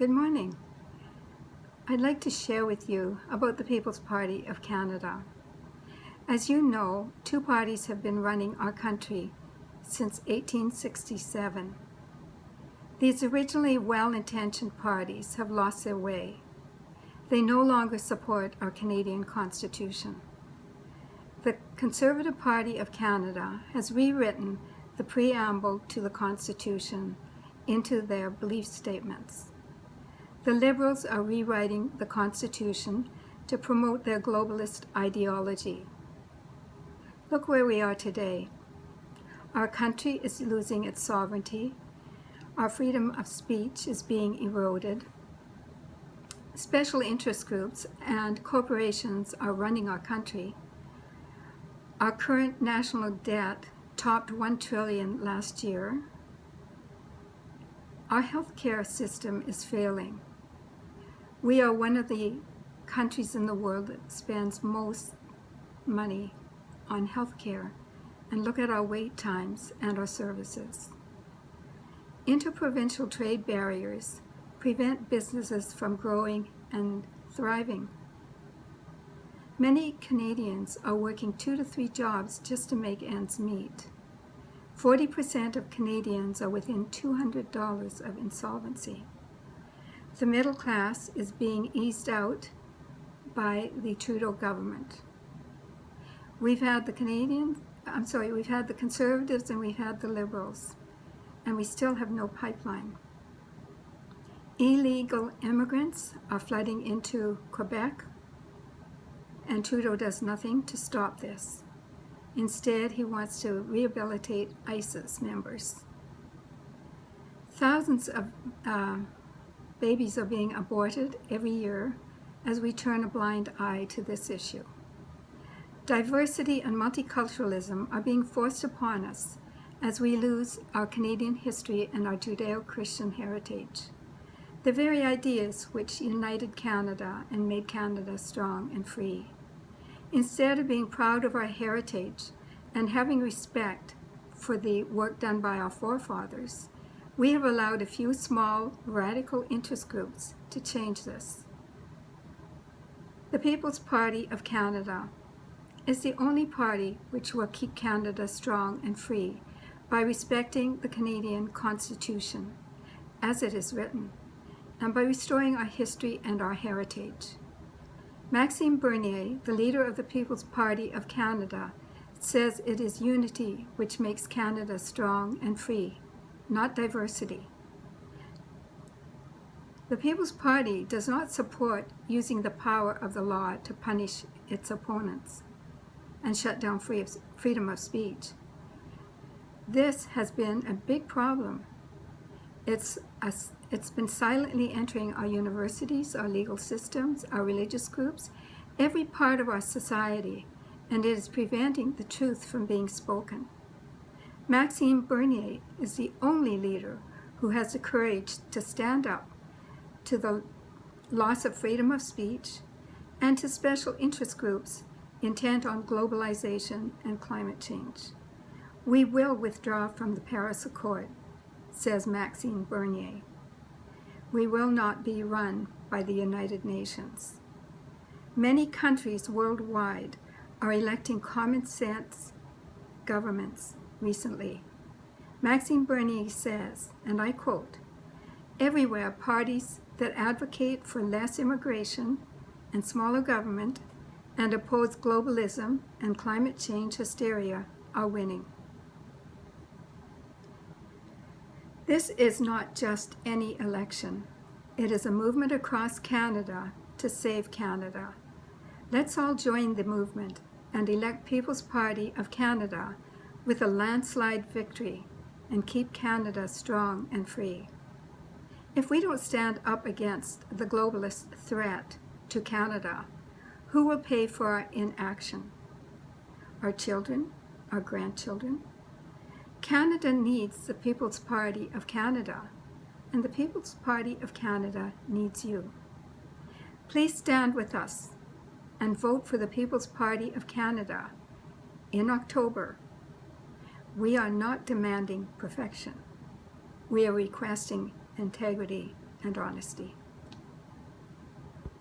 Good morning. I'd like to share with you about the People's Party of Canada. As you know, two parties have been running our country since 1867. These originally well-intentioned parties have lost their way. They no longer support our Canadian Constitution. The Conservative Party of Canada has rewritten the preamble to the Constitution into their belief statements. The Liberals are rewriting the Constitution to promote their globalist ideology. Look where we are today. Our country is losing its sovereignty. Our freedom of speech is being eroded. Special interest groups and corporations are running our country. Our current national debt topped $1 trillion last year. Our healthcare system is failing. We are one of the countries in the world that spends most money on healthcare, and look at our wait times and our services. Interprovincial trade barriers prevent businesses from growing and thriving. Many Canadians are working 2 to 3 jobs just to make ends meet. 40% of Canadians are within $200 of insolvency. The middle class is being eased out by the Trudeau government. We've had the Conservatives and we've had the Liberals, and we still have no pipeline. Illegal immigrants are flooding into Quebec, and Trudeau does nothing to stop this. Instead, he wants to rehabilitate ISIS members. Thousands of babies are being aborted every year as we turn a blind eye to this issue. Diversity and multiculturalism are being forced upon us as we lose our Canadian history and our Judeo-Christian heritage. The very ideas which united Canada and made Canada strong and free. Instead of being proud of our heritage and having respect for the work done by our forefathers, we have allowed a few small, radical interest groups to change this. The People's Party of Canada is the only party which will keep Canada strong and free by respecting the Canadian Constitution as it is written, and by restoring our history and our heritage. Maxime Bernier, the leader of the People's Party of Canada, says it is unity which makes Canada strong and free, not diversity. The People's Party does not support using the power of the law to punish its opponents and shut down freedom of speech. This has been a big problem. It's been silently entering our universities, our legal systems, our religious groups, every part of our society, and it is preventing the truth from being spoken. Maxime Bernier is the only leader who has the courage to stand up to the loss of freedom of speech and to special interest groups intent on globalization and climate change. We will withdraw from the Paris Accord, says Maxime Bernier. We will not be run by the United Nations. Many countries worldwide are electing common sense governments recently. Maxime Bernier says, and I quote, "Everywhere parties that advocate for less immigration and smaller government and oppose globalism and climate change hysteria are winning." This is not just any election. It is a movement across Canada to save Canada. Let's all join the movement and elect People's Party of Canada with a landslide victory and keep Canada strong and free. If we don't stand up against the globalist threat to Canada, who will pay for our inaction? Our children? Our grandchildren? Canada needs the People's Party of Canada, and the People's Party of Canada needs you. Please stand with us and vote for the People's Party of Canada in October. We are not demanding perfection. We are requesting integrity and honesty.